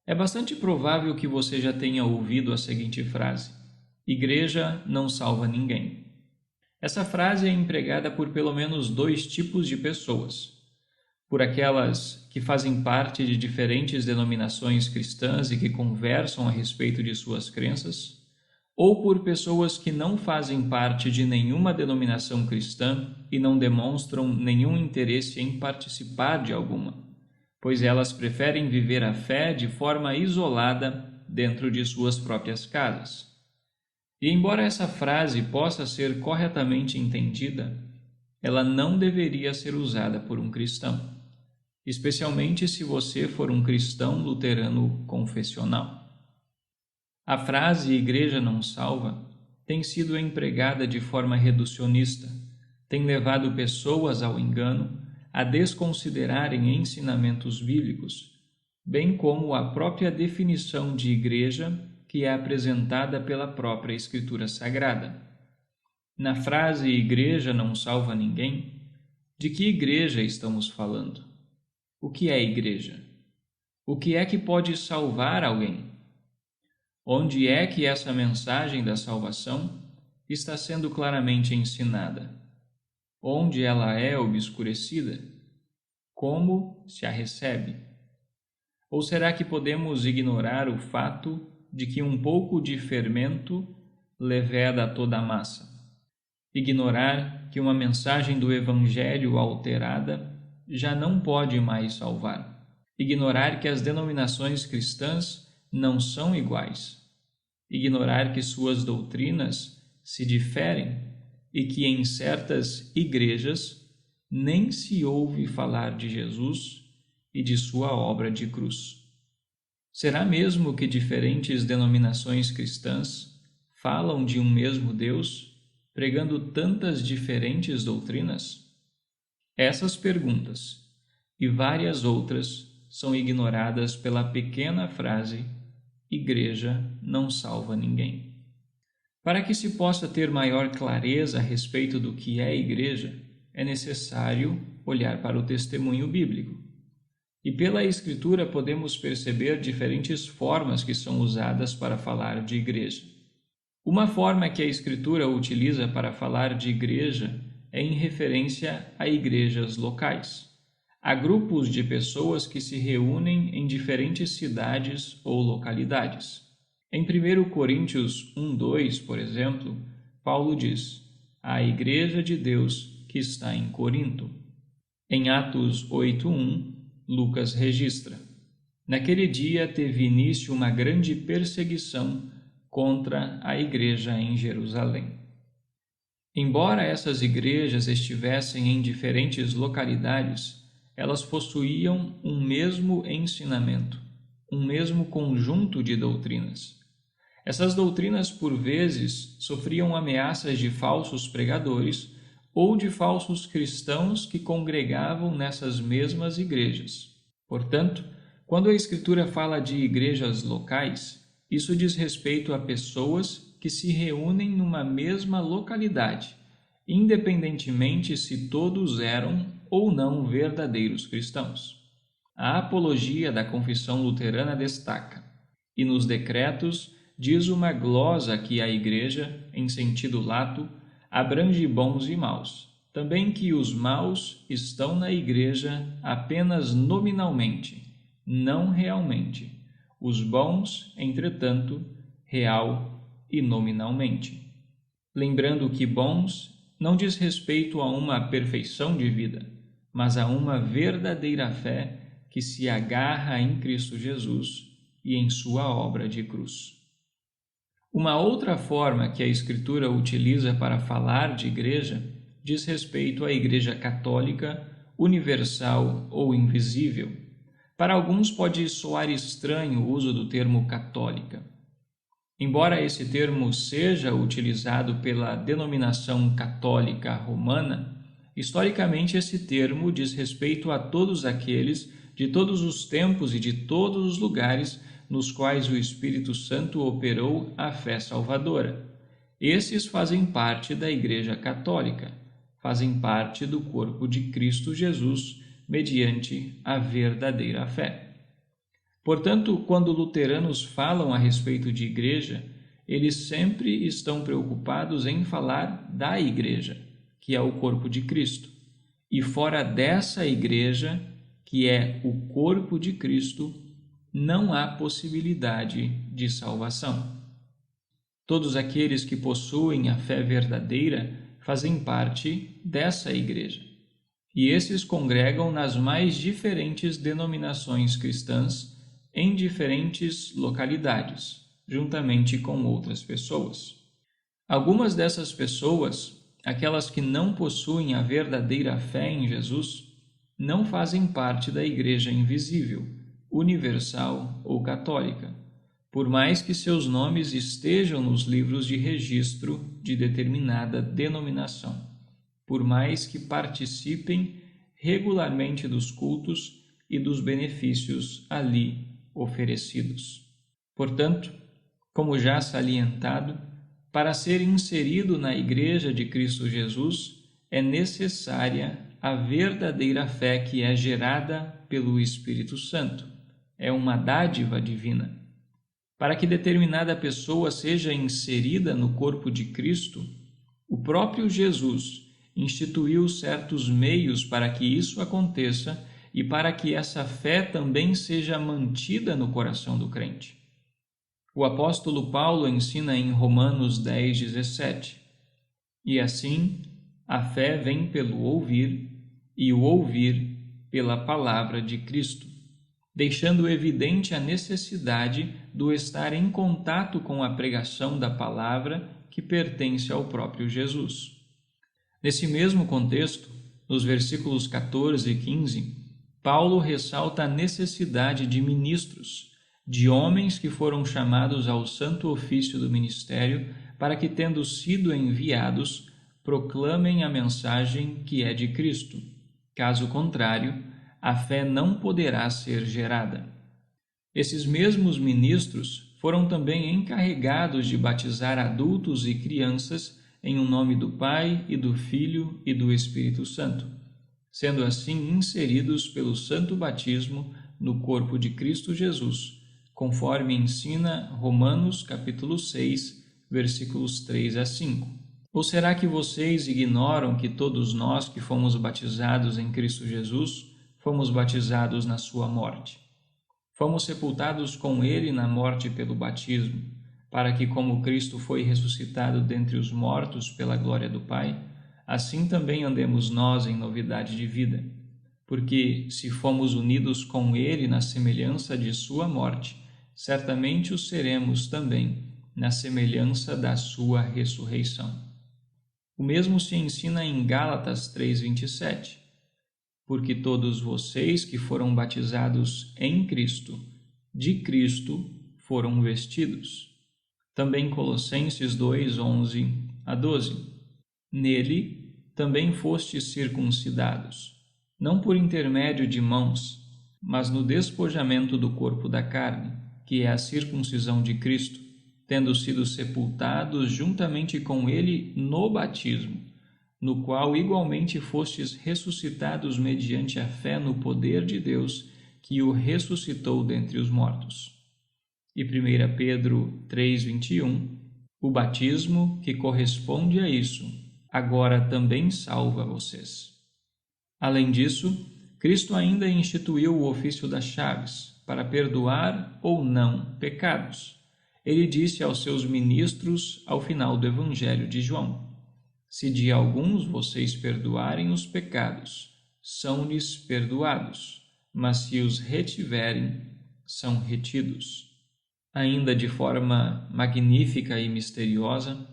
É bastante provável que você já tenha ouvido a seguinte frase: Igreja não salva ninguém. Essa frase é empregada por pelo menos dois tipos de pessoas: por aquelas que fazem parte de diferentes denominações cristãs e que conversam a respeito de suas crenças, ou por pessoas que não fazem parte de nenhuma denominação cristã e não demonstram nenhum interesse em participar de alguma, pois elas preferem viver a fé de forma isolada dentro de suas próprias casas. E embora essa frase possa ser corretamente entendida, ela não deveria ser usada por um cristão, especialmente se você for um cristão luterano confessional. A frase "igreja não salva" tem sido empregada de forma reducionista, tem levado pessoas ao engano, a desconsiderarem ensinamentos bíblicos, bem como a própria definição de igreja que é apresentada pela própria Escritura Sagrada. Na frase "igreja não salva ninguém", de que igreja estamos falando? O que é igreja? O que é que pode salvar alguém? Onde é que essa mensagem da salvação está sendo claramente ensinada? Onde ela é obscurecida? Como se a recebe? Ou será que podemos ignorar o fato de que um pouco de fermento leveda toda a massa? Ignorar que uma mensagem do Evangelho alterada já não pode mais salvar? Ignorar que as denominações cristãs não são iguais? Ignorar que suas doutrinas se diferem e que em certas igrejas nem se ouve falar de Jesus e de sua obra de cruz? Será mesmo que diferentes denominações cristãs falam de um mesmo Deus, pregando tantas diferentes doutrinas? Essas perguntas e várias outras são ignoradas pela pequena frase "igreja não salva ninguém". Para que se possa ter maior clareza a respeito do que é igreja, é necessário olhar para o testemunho bíblico. E pela Escritura podemos perceber diferentes formas que são usadas para falar de igreja. Uma forma que a Escritura utiliza para falar de igreja é em referência a igrejas locais. Há grupos de pessoas que se reúnem em diferentes cidades ou localidades. Em 1 Coríntios 1:2, por exemplo, Paulo diz: "A igreja de Deus que está em Corinto". Em Atos 8:1, Lucas registra: "Naquele dia teve início uma grande perseguição contra a igreja em Jerusalém". Embora essas igrejas estivessem em diferentes localidades, elas possuíam um mesmo ensinamento, um mesmo conjunto de doutrinas. Essas doutrinas, por vezes, sofriam ameaças de falsos pregadores ou de falsos cristãos que congregavam nessas mesmas igrejas. Portanto, quando a Escritura fala de igrejas locais, isso diz respeito a pessoas que se reúnem numa mesma localidade, independentemente se todos eram ou não verdadeiros cristãos. A apologia da confissão luterana destaca, e nos decretos diz uma glosa que a igreja, em sentido lato, abrange bons e maus. Também que os maus estão na igreja apenas nominalmente, não realmente. Os bons, entretanto, real e nominalmente. Lembrando que bons não diz respeito a uma perfeição de vida, mas a uma verdadeira fé que se agarra em Cristo Jesus e em sua obra de cruz. Uma outra forma que a Escritura utiliza para falar de igreja diz respeito à Igreja Católica, universal ou invisível. Para alguns pode soar estranho o uso do termo católica. Embora esse termo seja utilizado pela denominação católica romana, historicamente esse termo diz respeito a todos aqueles de todos os tempos e de todos os lugares nos quais o Espírito Santo operou a fé salvadora. Esses fazem parte da Igreja Católica, fazem parte do corpo de Cristo Jesus mediante a verdadeira fé. Portanto, quando luteranos falam a respeito de igreja, eles sempre estão preocupados em falar da igreja, que é o corpo de Cristo. E fora dessa igreja, que é o corpo de Cristo, não há possibilidade de salvação. Todos aqueles que possuem a fé verdadeira fazem parte dessa igreja. E esses congregam nas mais diferentes denominações cristãs em diferentes localidades, juntamente com outras pessoas. Algumas dessas pessoas, aquelas que não possuem a verdadeira fé em Jesus, não fazem parte da Igreja invisível, universal ou católica, por mais que seus nomes estejam nos livros de registro de determinada denominação, por mais que participem regularmente dos cultos e dos benefícios ali oferecidos. Portanto, como já salientado, para ser inserido na Igreja de Cristo Jesus, é necessária a verdadeira fé que é gerada pelo Espírito Santo. É uma dádiva divina. Para que determinada pessoa seja inserida no corpo de Cristo, o próprio Jesus instituiu certos meios para que isso aconteça e para que essa fé também seja mantida no coração do crente. O apóstolo Paulo ensina em Romanos 10:17: E assim, a fé vem pelo ouvir, e o ouvir pela palavra de Cristo, deixando evidente a necessidade do estar em contato com a pregação da palavra que pertence ao próprio Jesus. Nesse mesmo contexto, nos versículos 14 e 15, Paulo ressalta a necessidade de ministros, de homens que foram chamados ao santo ofício do ministério para que, tendo sido enviados, proclamem a mensagem que é de Cristo. Caso contrário, a fé não poderá ser gerada. Esses mesmos ministros foram também encarregados de batizar adultos e crianças em o nome do Pai e do Filho e do Espírito Santo, sendo assim inseridos pelo santo batismo no corpo de Cristo Jesus, conforme ensina Romanos capítulo 6, versículos 3 a 5. Ou será que vocês ignoram que todos nós que fomos batizados em Cristo Jesus fomos batizados na sua morte? Fomos sepultados com ele na morte pelo batismo, para que, como Cristo foi ressuscitado dentre os mortos pela glória do Pai, assim também andemos nós em novidade de vida. Porque, se fomos unidos com ele na semelhança de sua morte, certamente o seremos também na semelhança da sua ressurreição. O mesmo se ensina em Gálatas 3:27. Porque todos vocês que foram batizados em Cristo, de Cristo foram vestidos. Também Colossenses 2:11 a 12. Nele também fostes circuncidados, não por intermédio de mãos, mas no despojamento do corpo da carne, que é a circuncisão de Cristo, tendo sido sepultados juntamente com ele no batismo, no qual igualmente fostes ressuscitados mediante a fé no poder de Deus, que o ressuscitou dentre os mortos. E 1 Pedro 3:21, o batismo que corresponde a isso, agora também salva vocês. Além disso, Cristo ainda instituiu o ofício das chaves, para perdoar ou não pecados. Ele disse aos seus ministros ao final do Evangelho de João: Se de alguns vocês perdoarem os pecados, são-lhes perdoados, mas se os retiverem, são retidos. Ainda de forma magnífica e misteriosa,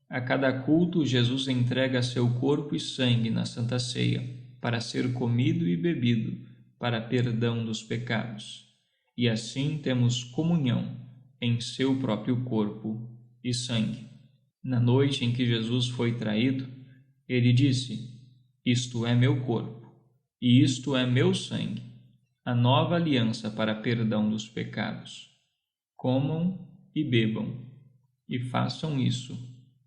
a cada culto Jesus entrega seu corpo e sangue na Santa Ceia, para ser comido e bebido, para perdão dos pecados. E assim temos comunhão em seu próprio corpo e sangue. Na noite em que Jesus foi traído, ele disse: Isto é meu corpo, e isto é meu sangue, a nova aliança para perdão dos pecados. Comam e bebam, e façam isso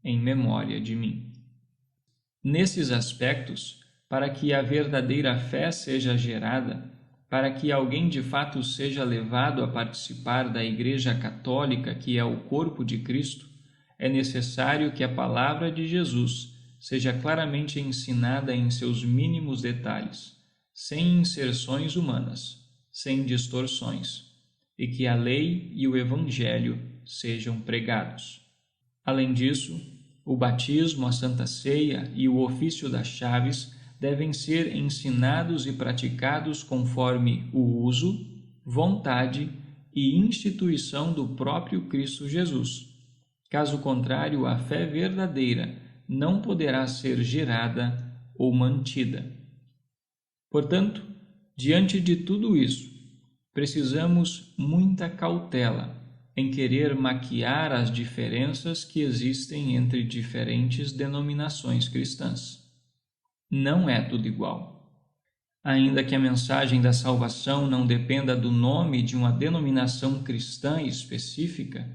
em memória de mim. Nesses aspectos, para que a verdadeira fé seja gerada, para que alguém de fato seja levado a participar da Igreja Católica, que é o corpo de Cristo, é necessário que a palavra de Jesus seja claramente ensinada em seus mínimos detalhes, sem inserções humanas, sem distorções, e que a lei e o Evangelho sejam pregados. Além disso, o batismo, a Santa Ceia e o ofício das chaves devem ser ensinados e praticados conforme o uso, vontade e instituição do próprio Cristo Jesus. Caso contrário, a fé verdadeira não poderá ser gerada ou mantida. Portanto, diante de tudo isso, precisamos muita cautela em querer maquiar as diferenças que existem entre diferentes denominações cristãs. Não é tudo igual. Ainda que a mensagem da salvação não dependa do nome de uma denominação cristã específica,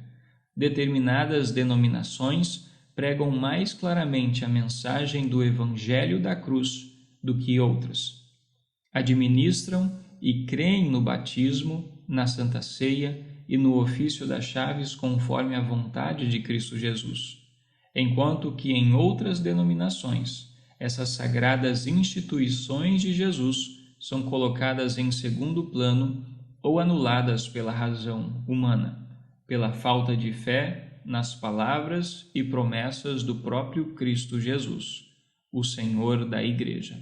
determinadas denominações pregam mais claramente a mensagem do Evangelho da cruz do que outras. Administram e creem no batismo, na Santa Ceia e no ofício das chaves conforme a vontade de Cristo Jesus, enquanto que em outras denominações essas sagradas instituições de Jesus são colocadas em segundo plano ou anuladas pela razão humana, pela falta de fé nas palavras e promessas do próprio Cristo Jesus, o Senhor da Igreja.